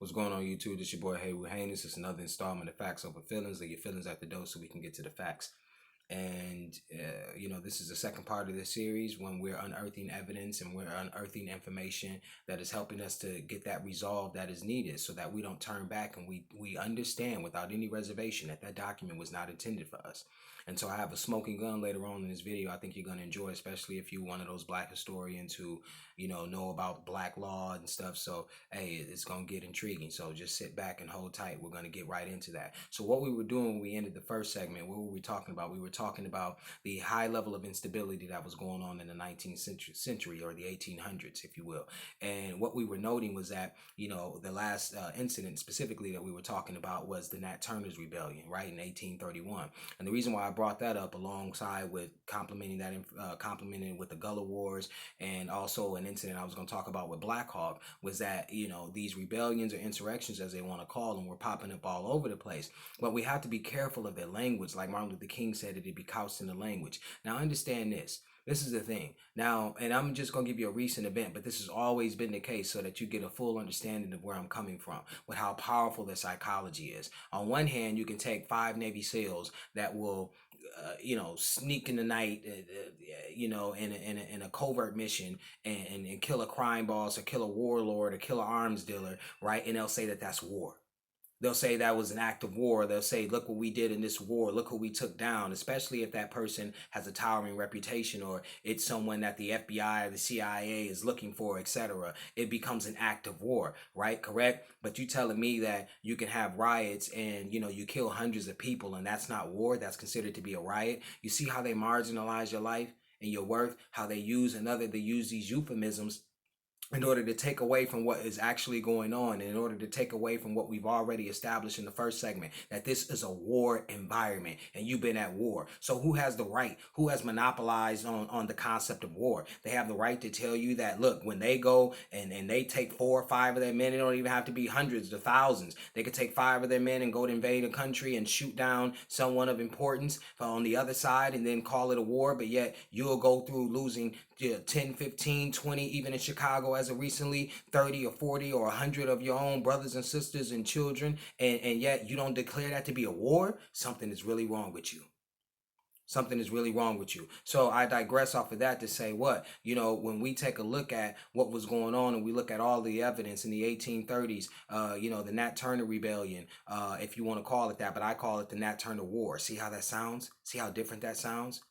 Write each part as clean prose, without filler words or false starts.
What's going on, YouTube? This your boy Haywood Haynes. It's another installment of Facts Over Feelings. Leave your feelings at the door so we can get to the facts. And, this is the second part of this series when we're unearthing evidence and we're unearthing information that is helping us to get that resolve that is needed so that we don't turn back and we understand without any reservation that that document was not intended for us. And so I have a smoking gun later on in this video I think you're going to enjoy, especially if you're one of those black historians who, know about black law and stuff. So, hey, it's going to get intriguing. So just sit back and hold tight. We're going to get right into that. So what we were doing when we ended the first segment, what were we talking about? We were talking about the high level of instability that was going on in the 19th century or the 1800s, if you will. And what we were noting was that, the last incident specifically that we were talking about was the Nat Turner's Rebellion, right, in 1831. And the reason why I brought that up alongside with complementing with the Gullah Wars and also an incident I was going to talk about with Black Hawk was that, these rebellions or insurrections, as they want to call them, were popping up all over the place. But we have to be careful of their language. Like Martin Luther King said, it'd be couched in the language. Now, understand this. This is the thing. Now, and I'm just going to give you a recent event, but this has always been the case so that you get a full understanding of where I'm coming from with how powerful the psychology is. On one hand, you can take 5 Navy SEALs that will sneak in the night, in a covert mission and kill a crime boss or kill a warlord or kill an arms dealer, right? And they'll say that that's war. They'll say that was an act of war. They'll say, look what we did in this war. Look who we took down, especially if that person has a towering reputation or it's someone that the FBI or the CIA is looking for, etc. It becomes an act of war, right? Correct? But you telling me that you can have riots and, you kill hundreds of people and that's not war? That's considered to be a riot? You see how they marginalize your life and your worth? How they use these euphemisms in order to take away from what is actually going on, and in order to take away from what we've already established in the first segment, that this is a war environment and you've been at war. So who has the right? Who has monopolized on the concept of war? They have the right to tell you that, look, when they go and they take 4 or 5 of their men, it don't even have to be hundreds or thousands. They could take 5 of their men and go to invade a country and shoot down someone of importance on the other side and then call it a war, but yet you'll go through losing 10, 15, 20, even in Chicago as of recently, 30 or 40 or 100 of your own brothers and sisters and children, and yet you don't declare that to be a war. Something is really wrong with you. Something is really wrong with you. So I digress off of that to say what, when we take a look at what was going on and we look at all the evidence in the 1830s, the Nat Turner Rebellion, if you want to call it that, but I call it the Nat Turner War. See how that sounds? See how different that sounds?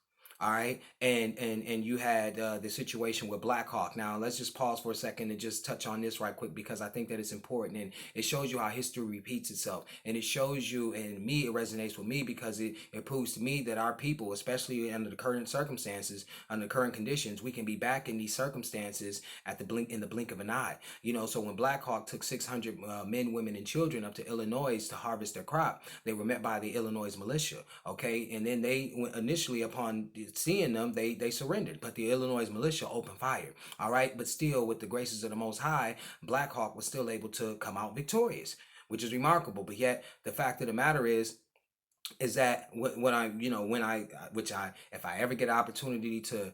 All right, and you had the situation with Black Hawk. Now let's just pause for a second and just touch on this right quick because I think that it's important and it shows you how history repeats itself, and it shows you, and me, it resonates with me because it proves to me that our people, especially under the current circumstances, under current conditions, we can be back in these circumstances at the blink of an eye. So when Black Hawk took 600 men, women, and children up to Illinois to harvest their crop, they were met by the Illinois militia. Okay, and then they initially upon seeing them, they surrendered, but the Illinois militia opened fire. All right, but still, with the graces of the Most High, Black Hawk was still able to come out victorious, which is remarkable. But yet, the fact of the matter is that when I, if I ever get an opportunity to,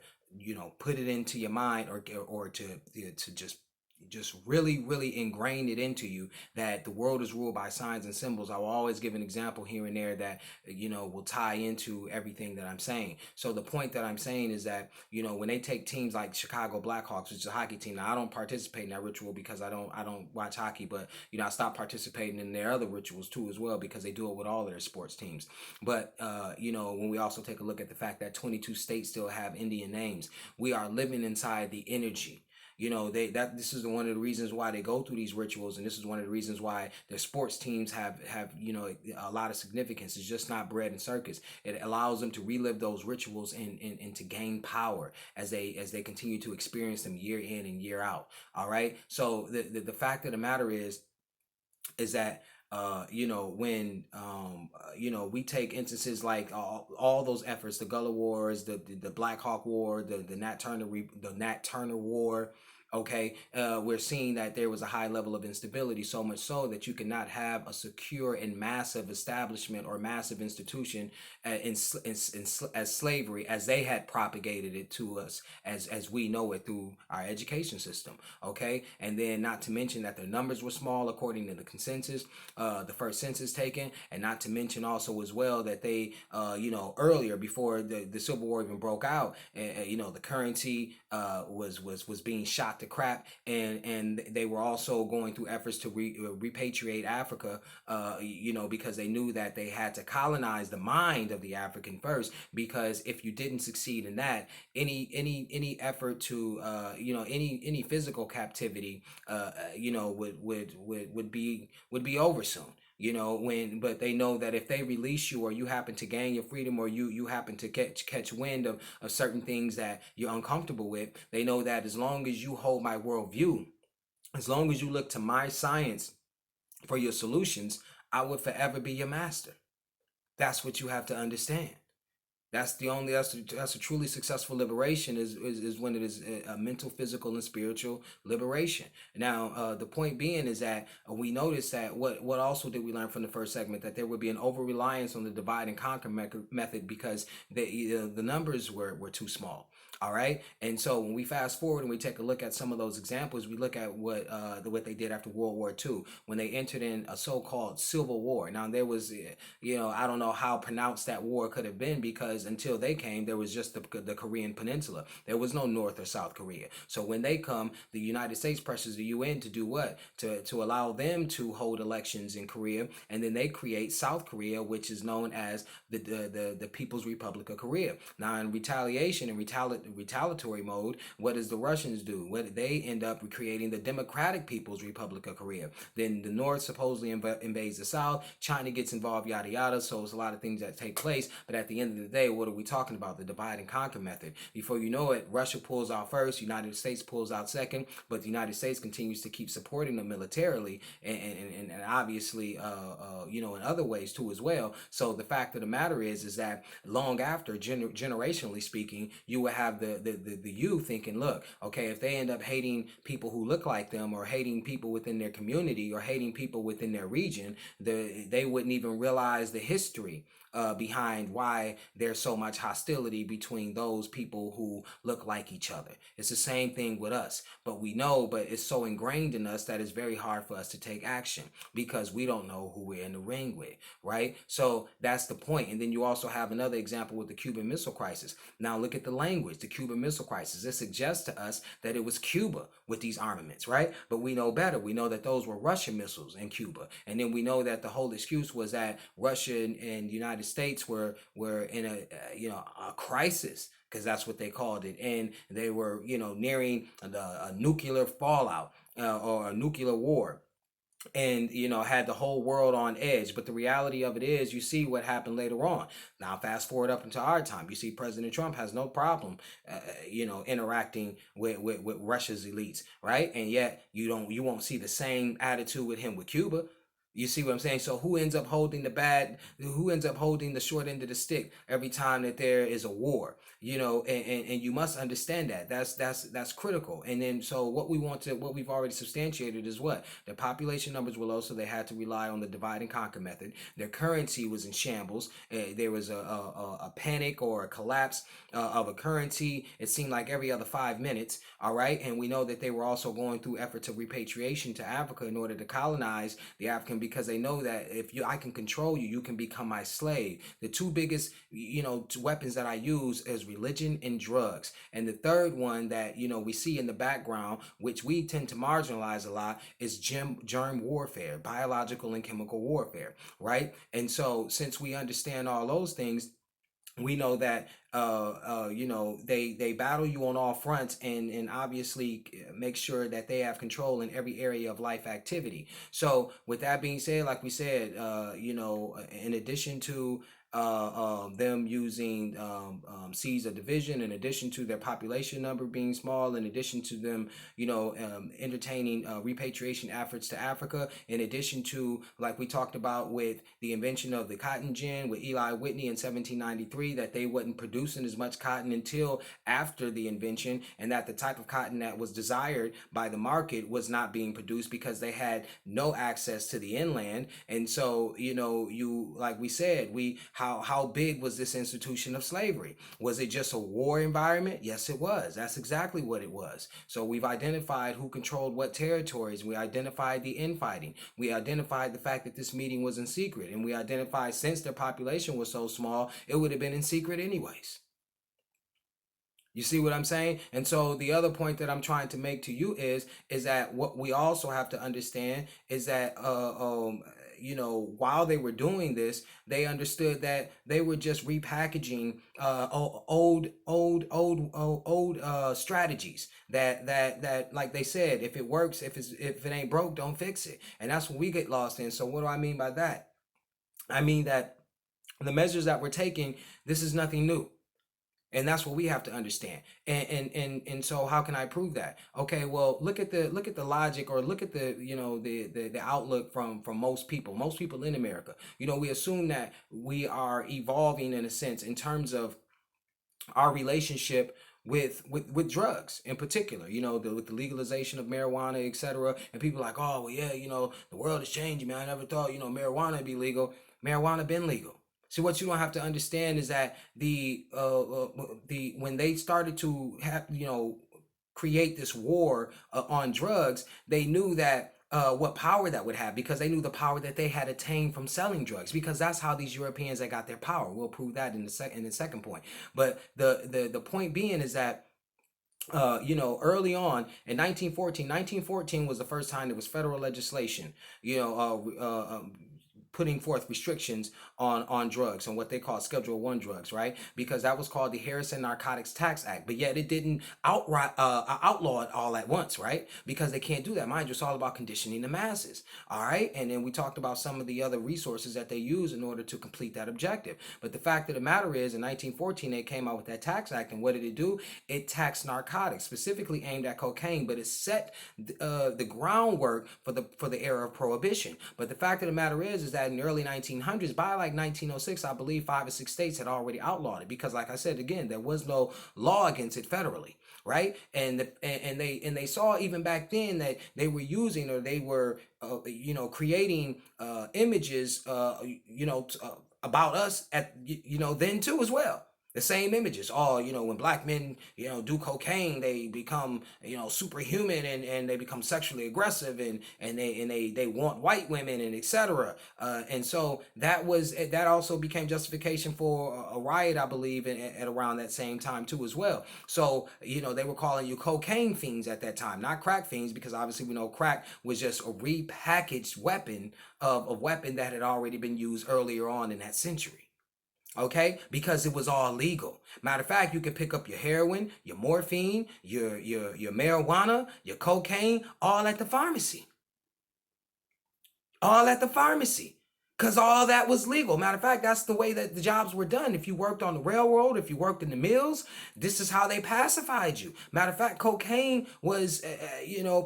put it into your mind or to just really ingrain it into you that the world is ruled by signs and symbols. I will always give an example here and there that will tie into everything that I'm saying. So the point that I'm saying is that when they take teams like Chicago Blackhawks, which is a hockey team, now I don't participate in that ritual because I don't watch hockey, but I stopped participating in their other rituals too as well because they do it with all of their sports teams. But when we also take a look at the fact that 22 states still have Indian names, we are living inside the energy. This is one of the reasons why they go through these rituals, and this is one of the reasons why their sports teams have a lot of significance. It's just not bread and circus. It allows them to relive those rituals and to gain power as they continue to experience them year in and year out. All right. So the fact of the matter is that when we take instances like all those efforts, the Gullah Wars, the Black Hawk War, the Nat Turner War, Okay, we're seeing that there was a high level of instability, so much so that you cannot have a secure and massive establishment or massive institution as slavery as they had propagated it to us as we know it through our education system. Okay, and then not to mention that the numbers were small according to the consensus, the first census taken, and not to mention also as well that they, earlier before the Civil War even broke out, the currency was being shot to crap, and they were also going through efforts to repatriate Africa, because they knew that they had to colonize the mind of the African first, because if you didn't succeed in that, any effort to any physical captivity would be over soon. But they know that if they release you, or you happen to gain your freedom, or you happen to catch wind of certain things that you're uncomfortable with, they know that as long as you hold my worldview, as long as you look to my science for your solutions, I would forever be your master. That's what you have to understand. That's a truly successful liberation is when it is a mental, physical, and spiritual liberation. Now, the point being is that we noticed that what also did we learn from the first segment, that there would be an over reliance on the divide and conquer method, because the numbers were too small. All right, and so when we fast forward and we take a look at some of those examples, we look at what they did after World War II, when they entered in a so-called civil war. Now there was, I don't know how pronounced that war could have been, because until they came, there was just the Korean Peninsula. There was no North or South Korea. So when they come, the United States pressures the UN to do what? To allow them to hold elections in Korea, and then they create South Korea, which is known as the People's Republic of Korea. Now, in retaliation and retaliatory mode, what does the Russians do? What they end up creating the Democratic People's Republic of Korea. Then the North supposedly invades the South. China gets involved, yada yada. So it's a lot of things that take place. But at the end of the day, what are we talking about? The divide and conquer method. Before you know it, Russia pulls out first, United States pulls out second, but the United States continues to keep supporting them militarily, and obviously, in other ways too as well. So the fact of the matter is that long after, generationally speaking, you will have the youth thinking, look, okay, if they end up hating people who look like them, or hating people within their community, or hating people within their region, they wouldn't even realize the history behind why there's so much hostility between those people who look like each other. It's the same thing with us, but we know, but it's so ingrained in us that it's very hard for us to take action, because we don't know who we're in the ring with, right? So that's the point. And then you also have another example with the Cuban Missile Crisis. Now look at the language, the Cuban Missile Crisis. It suggests to us that it was Cuba with these armaments, right? But we know better. We know that those were Russian missiles in Cuba. And then we know that the whole excuse was that Russia and the United States were in a crisis, because that's what they called it, and they were nearing a nuclear fallout, or a nuclear war, and had the whole world on edge. But the reality of it is, you see what happened later on. Now fast forward up into our time, you see President Trump has no problem interacting with Russia's elites, right? And yet you won't see the same attitude with him with Cuba. You see what I'm saying? So who ends up holding the short end of the stick every time that there is a war? And you must understand that. That's critical. And then so what we've already substantiated is what? The population numbers were low, so they had to rely on the divide and conquer method. Their currency was in shambles. There was a panic or a collapse of a currency. It seemed like every other 5 minutes. All right. And we know that they were also going through efforts of repatriation to Africa in order to colonize the African, because they know that if I can control you, you can become my slave. The two biggest, weapons that I use is religion and drugs. And the third one that, we see in the background, which we tend to marginalize a lot, is germ warfare, biological and chemical warfare, right? And so since we understand all those things, we know that they battle you on all fronts, and obviously make sure that they have control in every area of life activity. So with that being said, like we said, in addition to them using seeds of division, in addition to their population number being small, in addition to them, entertaining repatriation efforts to Africa, in addition to, like we talked about with the invention of the cotton gin with Eli Whitney in 1793, that they wasn't producing as much cotton until after the invention, and that the type of cotton that was desired by the market was not being produced because they had no access to the inland. And so, you, like we said, how big was this institution of slavery? Was it just a war environment? Yes, it was. That's exactly what it was. So we've identified who controlled what territories. We identified the infighting. We identified the fact that this meeting was in secret, and we identified, since their population was so small, it would have been in secret anyways. You see what I'm saying? And so the other point that I'm trying to make to you is that what we also have to understand is that while they were doing this, they understood that they were just repackaging old strategies that like they said, if it works, if it ain't broke, don't fix it. And that's what we get lost in. So what do I mean by that? I mean that the measures that we're taking, this is nothing new, and that's what we have to understand. And so how can I prove that? Okay, well, look at the logic, or look at the the outlook from most people in America. We assume that we are evolving in a sense in terms of our relationship with drugs in particular, with the legalization of marijuana, etc. And people are like, oh well, yeah, the world is changing, man. I never thought marijuana would be legal. Marijuana been legal. See, what you don't have to understand is that the when they started to have create this war on drugs, they knew that what power that would have, because they knew the power that they had attained from selling drugs, because that's how these Europeans that got their power. We'll prove that in the second point. But the point being is that early on in 1914 was the first time there was federal legislation, putting forth restrictions on drugs, and what they call Schedule One drugs, right? Because that was called the Harrison Narcotics Tax Act. But yet it didn't outright outlaw it all at once, right? Because they can't do that. Mind you, it's all about conditioning the masses. All right. And then we talked about some of the other resources that they use in order to complete that objective. But the fact of the matter is, in 1914, they came out with that tax act, and what did it do? It taxed narcotics, specifically aimed at cocaine, but it set the groundwork for the era of prohibition. But the fact of the matter is that in the early 1900s, by like 1906, I believe 5 or 6 states had already outlawed it, because, like I said again, there was no law against it federally, right? And they saw even back then that they were using, or they were creating images about us at then too as well. The same images. Oh, when black men, do cocaine, they become, superhuman, and they become sexually aggressive, and they want white women, and etc. And so that also became justification for a riot, I believe, at around that same time too as well. So they were calling you cocaine fiends at that time, not crack fiends, because obviously we know crack was just a repackaged weapon of a weapon that had already been used earlier on in that century. Okay, because it was all legal. Matter of fact, you can pick up your heroin, your morphine, your marijuana, your cocaine, all at the pharmacy. All at the pharmacy. Because all that was legal. Matter of fact, that's the way that the jobs were done. If you worked on the railroad, if you worked in the mills, this is how they pacified you. Matter of fact, cocaine was,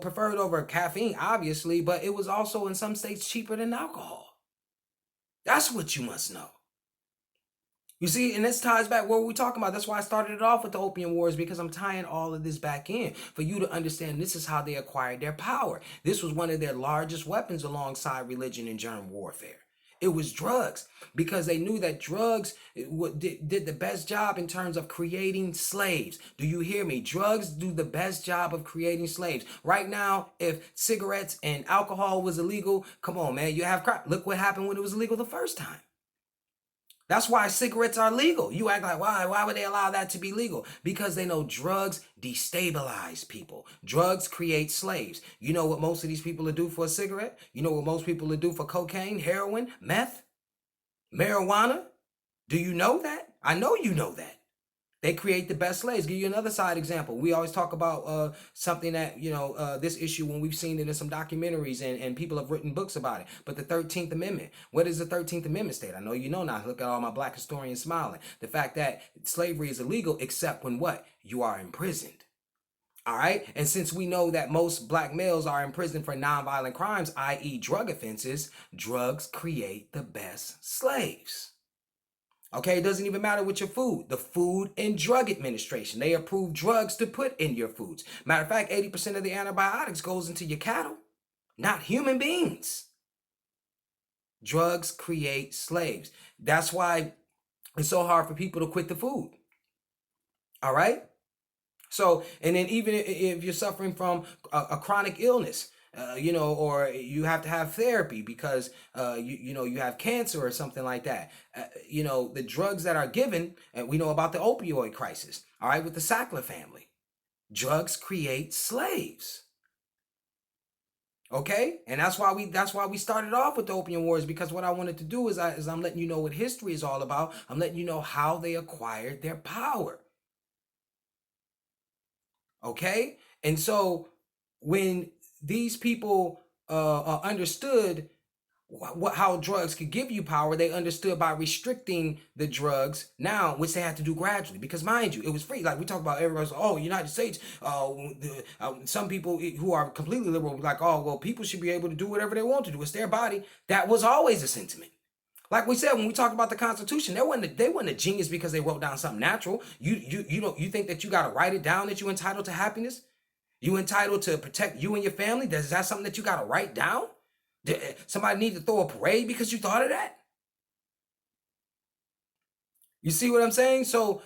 preferred over caffeine, obviously, but it was also in some states cheaper than alcohol. That's what you must know. You see, and this ties back what we're talking about. That's why I started it off with the Opium Wars, because I'm tying all of this back in for you to understand this is how they acquired their power. This was one of their largest weapons alongside religion and germ warfare. It was drugs, because they knew that drugs did the best job in terms of creating slaves. Do you hear me? Drugs do the best job of creating slaves. Right now, if cigarettes and alcohol was illegal, come on, man, you have crap. Look what happened when it was illegal the first time. That's why cigarettes are legal. You act like, why would they allow that to be legal? Because they know drugs destabilize people. Drugs create slaves. You know what most of these people will do for a cigarette? You know what most people will do for cocaine, heroin, meth, marijuana? Do you know that? I know you know that. They create the best slaves. Give you another side example. We always talk about something that, this issue when we've seen it in some documentaries and people have written books about it. But the 13th Amendment, what does the 13th Amendment state? I know you know now. Look at all my black historians smiling. The fact that slavery is illegal except when what? You are imprisoned. All right. And since we know that most black males are in prison for nonviolent crimes, i.e., drug offenses, drugs create the best slaves. Okay, it doesn't even matter with your food. The Food and Drug Administration, they approve drugs to put in your foods. Matter of fact, 80% of the antibiotics goes into your cattle, not human beings. Drugs create slaves. That's why it's so hard for people to quit the food. All right? So, and then even if you're suffering from a chronic illness, or you have to have therapy because you have cancer or something like that. The drugs that are given, and we know about the opioid crisis. All right, with the Sackler family, drugs create slaves. Okay, and that's why we started off with the opium wars, because what I wanted to do is I'm letting you know what history is all about. I'm letting you know how they acquired their power. Okay, and so when these people understood how drugs could give you power, they understood by restricting the drugs now, which they had to do gradually, because mind you, it was free. Like we talk about, everyone's United States, some people who are completely liberal like, oh well, people should be able to do whatever they want to do, it's their body. That was always a sentiment. Like we said, when we talked about the Constitution, they wasn't a genius because they wrote down something natural. You think that you got to write it down that you're entitled to happiness? You entitled to protect you and your family? Is that something that you got to write down? Did somebody need to throw a parade because you thought of that? You see what I'm saying? So,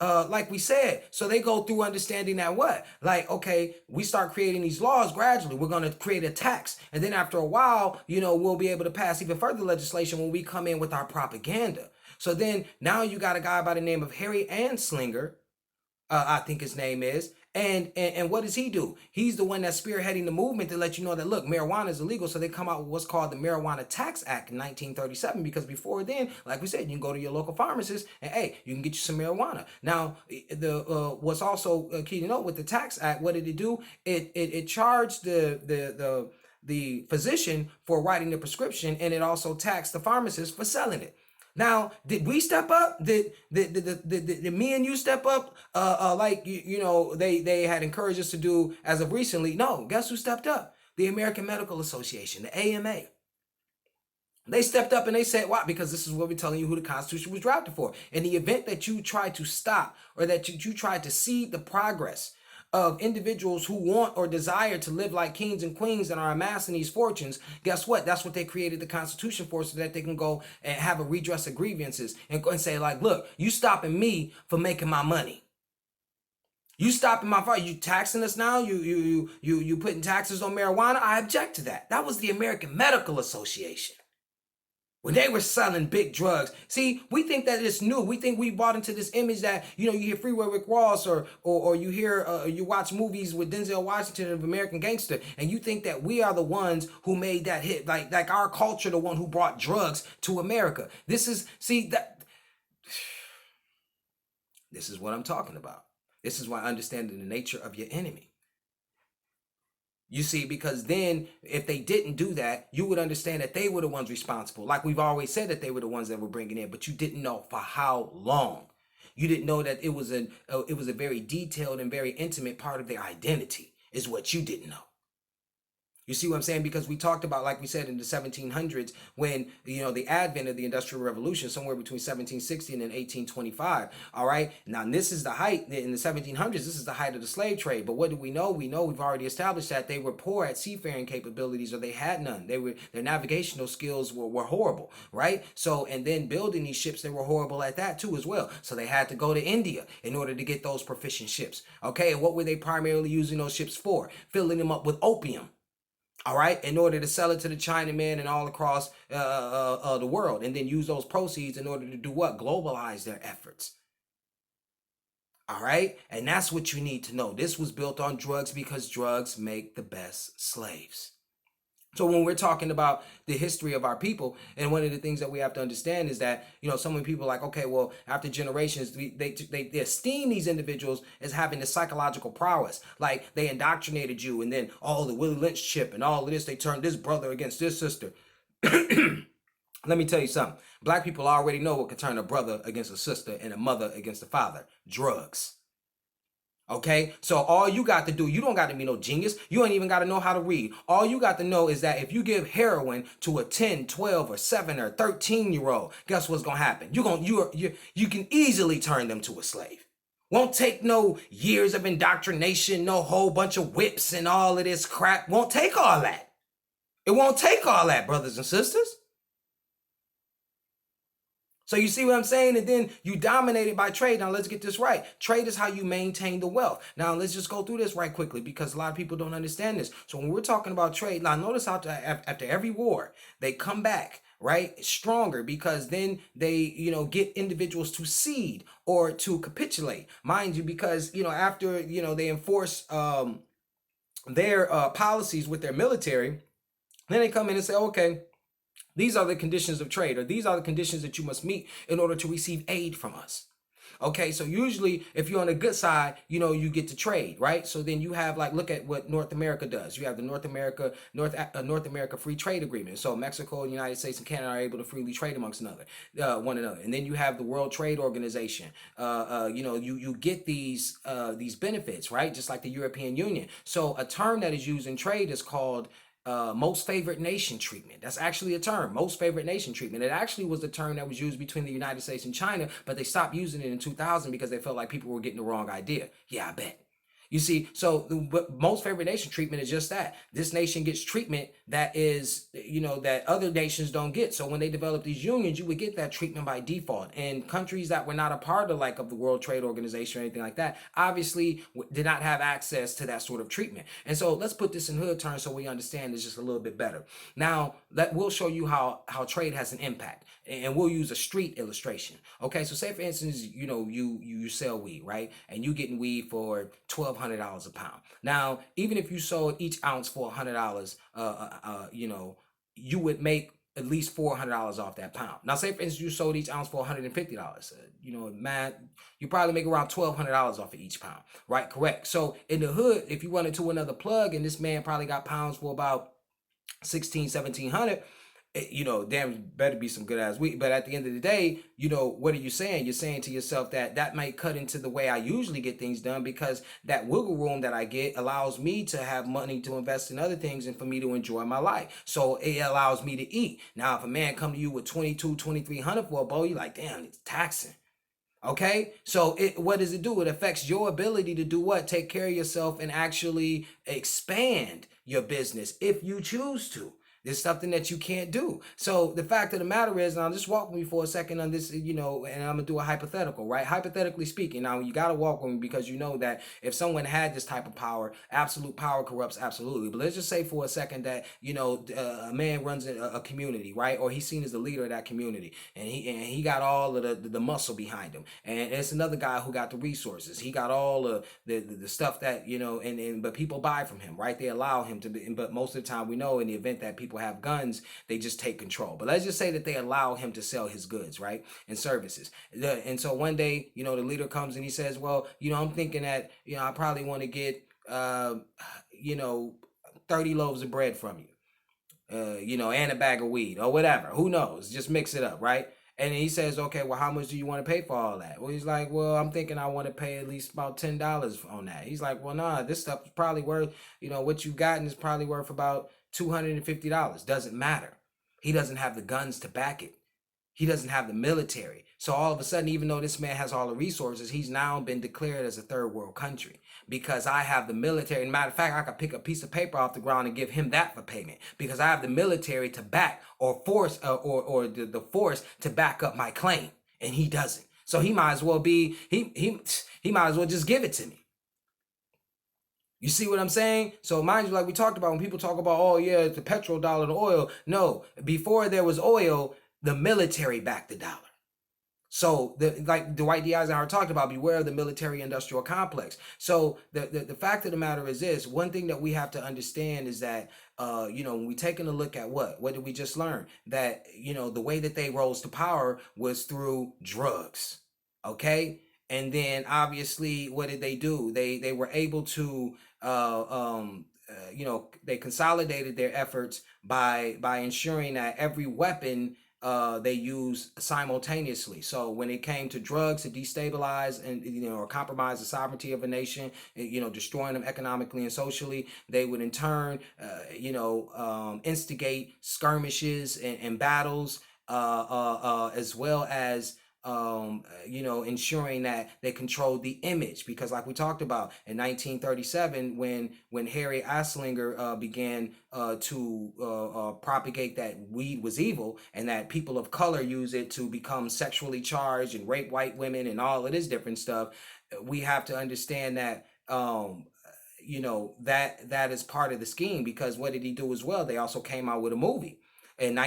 like we said, so they go through understanding that what? Like, okay, we start creating these laws gradually. We're going to create a tax. And then after a while, we'll be able to pass even further legislation when we come in with our propaganda. So then now you got a guy by the name of Harry Anslinger, I think his name is. And what does he do? He's the one that's spearheading the movement to let you know that, look, marijuana is illegal. So they come out with what's called the Marijuana Tax Act in 1937, because before then, like we said, you can go to your local pharmacist and, hey, you can get you some marijuana. Now, what's also key to note with the Tax Act, what did it do? It charged the physician for writing the prescription, and it also taxed the pharmacist for selling it. Now, did we step up? Did me and you step up? Like they had encouraged us to do as of recently. No, guess who stepped up? The American Medical Association, the AMA. They stepped up and they said, why? Because this is what we're telling you who the Constitution was drafted for. In the event that you try to stop, or that you try to see the progress of individuals who want or desire to live like kings and queens and are amassing these fortunes, guess what? That's what they created the Constitution for, so that they can go and have a redress of grievances and go and say, like, look, you stopping me from making my money. You stopping my fight. You taxing us now. You putting taxes on marijuana. I object to that. That was the American Medical Association. When they were selling big drugs. See, we think that it's new. We think we bought into this image that, you hear Freeway Rick Ross or you hear, you watch movies with Denzel Washington of American Gangster, and you think that we are the ones who made that hit. Like our culture, the one who brought drugs to America. This is what I'm talking about. This is why understanding the nature of your enemy. You see, because then if they didn't do that, you would understand that they were the ones responsible. Like we've always said, that they were the ones that were bringing in, but you didn't know for how long. You didn't know that it was a very detailed and very intimate part of their identity, is what you didn't know. You see what I'm saying? Because we talked about, like we said, in the 1700s, when, the advent of the Industrial Revolution, somewhere between 1760 and 1825. All right. Now, this is the height in the 1700s. This is the height of the slave trade. But what do we know? We know we've already established that they were poor at seafaring capabilities, or they had none. Their navigational skills were horrible. Right. So, and then building these ships, they were horrible at that too as well. So they had to go to India in order to get those proficient ships. Okay. And what were they primarily using those ships for? Filling them up with opium. All right, in order to sell it to the Chinaman and all across the world, and then use those proceeds in order to do what? Globalize their efforts. All right, and that's what you need to know. This was built on drugs, because drugs make the best slaves. So when we're talking about the history of our people, and one of the things that we have to understand is that, so many people are like, okay, well, after generations, they esteem these individuals as having this psychological prowess. Like they indoctrinated you, and then all the Willie Lynch chip and all of this, they turned this brother against this sister. Let me tell you something. Black people already know what can turn a brother against a sister and a mother against a father. Drugs. Okay, so all you got to do, you don't got to be no genius. You ain't even got to know how to read. All you got to know is that if you give heroin to a 10, 12, or 7 or 13-year-old, guess what's going to happen? You can easily turn them to a slave. Won't take no years of indoctrination, no whole bunch of whips and all of this crap. Won't take all that. It won't take all that, brothers and sisters. So you see what I'm saying? And then you dominated by trade. Now let's get this right. Trade is how you maintain the wealth. Now let's just go through this right quickly because a lot of people don't understand this. So when we're talking about trade, now notice how after every war, they come back, right, stronger because then they, get individuals to cede or to capitulate. Mind you, because, after, they enforce their policies with their military, then they come in and say, okay, these are the conditions of trade, or these are the conditions that you must meet in order to receive aid from us. Okay, so usually if you're on the good side, you get to trade, right? So then you have look at what North America does. You have the North America Free Trade Agreement. So Mexico, the United States, and Canada are able to freely trade amongst one another. And then you have the World Trade Organization. You get these benefits, right? Just like the European Union. So a term that is used in trade is called most favored nation treatment. That's actually a term, most favored nation treatment. It actually was the term that was used between the United States and China, but they stopped using it in 2000 because they felt like people were getting the wrong idea. Yeah, I bet. You see, so the most favored nation treatment is just that. This nation gets treatment that is, that other nations don't get. So when they develop these unions, you would get that treatment by default. And countries that were not a part of the World Trade Organization or anything like that, obviously did not have access to that sort of treatment. And so let's put this in hood terms so we understand this just a little bit better. Now, we'll show you how trade has an impact. And we'll use a street illustration. Okay, so say for instance, you sell weed, right? And you getting weed for $1,200 a pound. Now, even if you sold each ounce for $100, you would make at least $400 off that pound. Now, say for instance, you sold each ounce for $150. Man, you probably make around $1,200 off of each pound, right? Correct. So in the hood, if you run into another plug and this man probably got pounds for about 1,600, 1,700, damn, better be some good ass weed. But at the end of the day, what are you saying? You're saying to yourself that might cut into the way I usually get things done, because that wiggle room that I get allows me to have money to invest in other things and for me to enjoy my life. So it allows me to eat. Now, if a man come to you with 2,200, 2,300 for a bowl, you're like, damn, it's taxing. Okay, so what does it do? It affects your ability to do what? Take care of yourself and actually expand your business if you choose to. It's something that you can't do. So the fact of the matter is, now just walk with me for a second on this, and I'm gonna do a hypothetical, right? Hypothetically speaking, now you gotta walk with me because you know that if someone had this type of power, absolute power corrupts absolutely. But let's just say for a second that a man runs a community, right? Or he's seen as the leader of that community, and he got all of the muscle behind him, and it's another guy who got the resources. He got all of the stuff that but people buy from him, right? They allow him to be, but most of the time we know in the event that people have guns, they just take control. But let's just say that they allow him to sell his goods, right, and services. And so one day, the leader comes and he says, well, I'm thinking that, I probably want to get, 30 loaves of bread from you, and a bag of weed or whatever. Who knows? Just mix it up, right? And he says, okay, well, how much do you want to pay for all that? Well, he's like, well, I'm thinking I want to pay at least about $10 on that. He's like, well, nah, this stuff is probably worth, what you've gotten is probably worth about $250. Doesn't matter. He doesn't have the guns to back it. He doesn't have the military. So all of a sudden, even though this man has all the resources, he's now been declared as a third world country because I have the military. And matter of fact, I could pick a piece of paper off the ground and give him that for payment because I have the military to back or force or the force to back up my claim, and he doesn't. So he might as well be he might as well just give it to me. You see what I'm saying? So mind you, like we talked about, when people talk about, oh yeah, it's the petrol dollar, the oil. No, before there was oil, the military backed the dollar. So like Dwight D. Eisenhower talked about, beware of the military industrial complex. So the fact of the matter is this: one thing that we have to understand is that when we taking a look at what did we just learn? That the way that they rose to power was through drugs. Okay, and then obviously what did they do? They were able to they consolidated their efforts by ensuring that every weapon they use simultaneously. So when it came to drugs to destabilize and or compromise the sovereignty of a nation, destroying them economically and socially, they would in turn instigate skirmishes and battles, as well as ensuring that they controlled the image, because like we talked about in 1937, when Harry Anslinger began to propagate that weed was evil and that people of color use it to become sexually charged and rape white women and all of this different stuff, we have to understand that that is part of the scheme. Because what did he do as well? They also came out with a movie and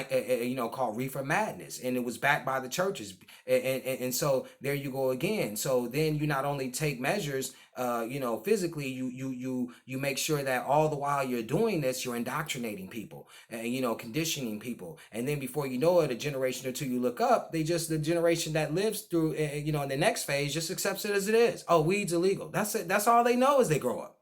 called Reefer Madness, and it was backed by the churches, and so there you go again. So then you not only take measures, physically, you make sure that all the while you're doing this, you're indoctrinating people and conditioning people, and then before you know it, a generation or two you look up, the generation that lives through in the next phase just accepts it as it is. Oh, weed's illegal. That's it. That's all they know as they grow up.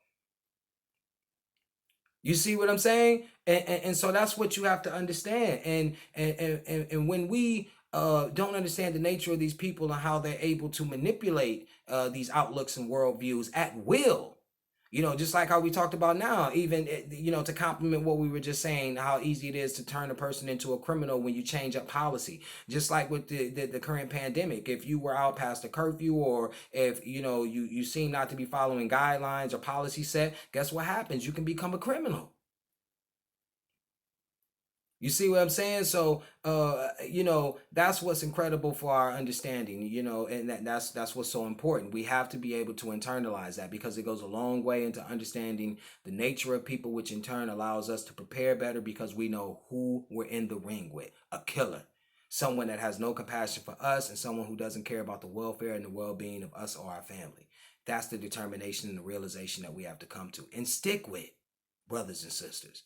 You see what I'm saying? And so that's what you have to understand. And when we don't understand the nature of these people and how they're able to manipulate these outlooks and worldviews at will, just like how we talked about now, even to complement what we were just saying, how easy it is to turn a person into a criminal when you change up policy. Just like with the current pandemic, if you were out past a curfew, or if you seem not to be following guidelines or policy set, guess what happens? You can become a criminal. You see what I'm saying? So, that's what's incredible for our understanding, and that's what's so important. We have to be able to internalize that, because it goes a long way into understanding the nature of people, which in turn allows us to prepare better, because we know who we're in the ring with: a killer, someone that has no compassion for us, and someone who doesn't care about the welfare and the well-being of us or our family. That's the determination and the realization that we have to come to and stick with, brothers and sisters.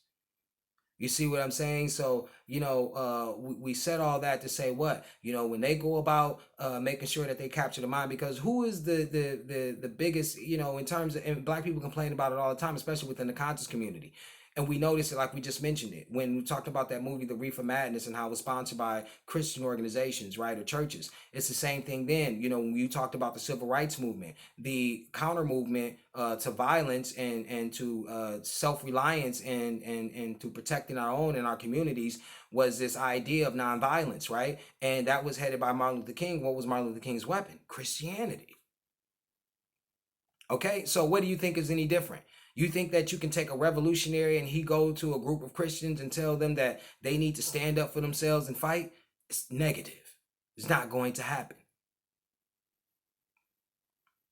You see what I'm saying? So, we said all that to say what? When they go about making sure that they capture the mind, because who is the biggest, in terms of, and black people complain about it all the time, especially within the conscious community. And we noticed it, like we just mentioned it, when we talked about that movie, The Reefer Madness, and how it was sponsored by Christian organizations, right, or churches. It's the same thing then, when you talked about the civil rights movement, the counter movement to violence and to self-reliance and to protecting our own and our communities, was this idea of nonviolence, right? And that was headed by Martin Luther King. What was Martin Luther King's weapon? Christianity. Okay, so what do you think is any different? You think that you can take a revolutionary and he go to a group of Christians and tell them that they need to stand up for themselves and fight? It's negative. It's not going to happen.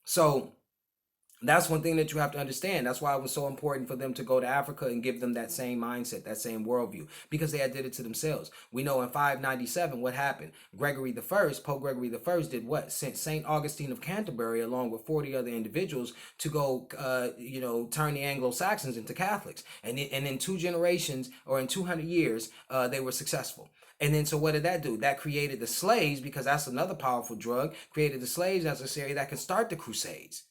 So that's one thing that you have to understand. That's why it was so important for them to go to Africa and give them that same mindset, that same worldview, because they had did it to themselves. We know in 597 what happened. Pope Gregory the First, did what? Sent Saint Augustine of Canterbury along with 40 other individuals to go, turn the Anglo-Saxons into Catholics. And in 2 generations, or in 200 years, they were successful. And then, so what did that do? That created the slaves, because that's another powerful drug. Created the slaves necessary that can start the Crusades.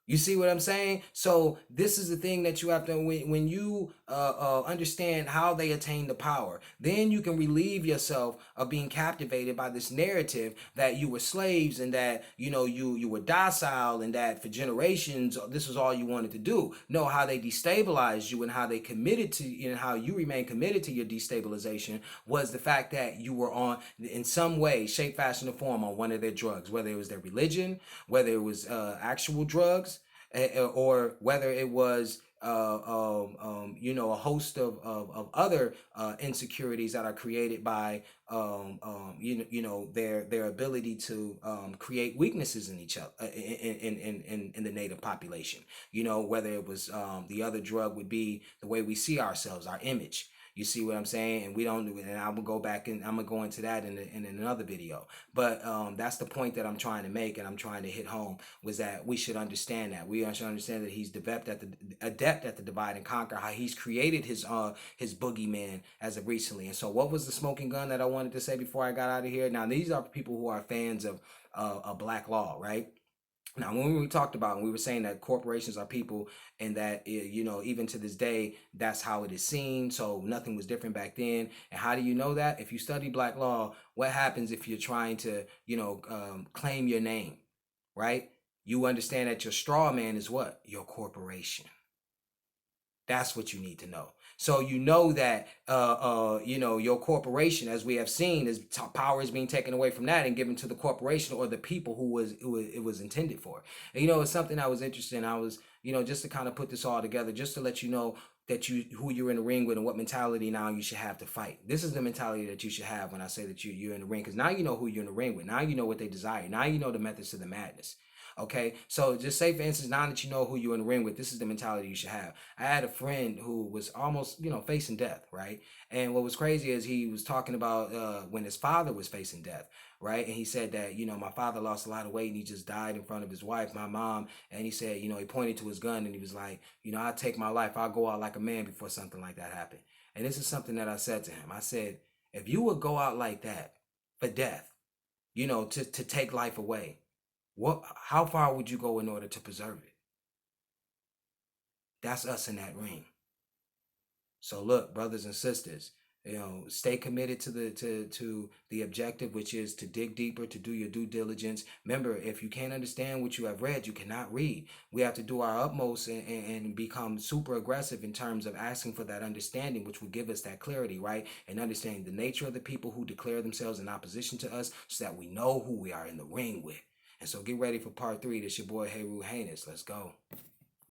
You see what I'm saying? So this is the thing that you have to, when you understand how they attain the power, then you can relieve yourself of being captivated by this narrative that you were slaves, and that you were docile, and that for generations this was all you wanted to do. Know how they destabilized you, and how they committed to, and how you remain committed to your destabilization, was the fact that you were on, in some way, shape, fashion, or form, on one of their drugs, whether it was their religion, whether it was actual drugs, or whether it was a host of other insecurities that are created by their ability to create weaknesses in each other, in the native population. Whether it was the other drug would be the way we see ourselves, our image. You see what I'm saying? And we don't do it. And I'm gonna go back and I'm gonna go into that in another video. But that's the point that I'm trying to make, and I'm trying to hit home, was that we should understand that. We should understand that he's adept at the divide and conquer. How he's created his boogeyman as of recently. And so, what was the smoking gun that I wanted to say before I got out of here? Now, these are people who are fans of black law, right? Now, when we talked about, and we were saying that corporations are people, and that even to this day, that's how it is seen. So nothing was different back then. And how do you know that? If you study black law, what happens if you're trying to, claim your name, right? You understand that your straw man is what? Your corporation. That's what you need to know. So you know that your corporation, as we have seen, is power is being taken away from that and given to the corporation or the people who it was intended for. And it's something I was interested in. I was just to kind of put this all together, just to let you know that who you're in the ring with and what mentality now you should have to fight. This is the mentality that you should have when I say that you're in the ring, because now you know who you're in the ring with. Now you know what they desire. Now you know the methods to the madness. Okay, so just say for instance, now that you know who you're in the ring with, this is the mentality you should have. I had a friend who was almost, facing death, right? And what was crazy is he was talking about when his father was facing death, right? And he said that, my father lost a lot of weight and he just died in front of his wife, my mom. And he said, he pointed to his gun and he was like, I'll take my life. I'll go out like a man before something like that happened. And this is something that I said to him. I said, if you would go out like that for death, to take life away, how far would you go in order to preserve it? That's us in that ring. So look, brothers and sisters, stay committed to the objective, which is to dig deeper, to do your due diligence. Remember, if you can't understand what you have read, you cannot read. We have to do our utmost and become super aggressive in terms of asking for that understanding, which will give us that clarity, right? And understanding the nature of the people who declare themselves in opposition to us, so that we know who we are in the ring with. And so get ready for part 3. This your boy Heru Heinous. Let's go.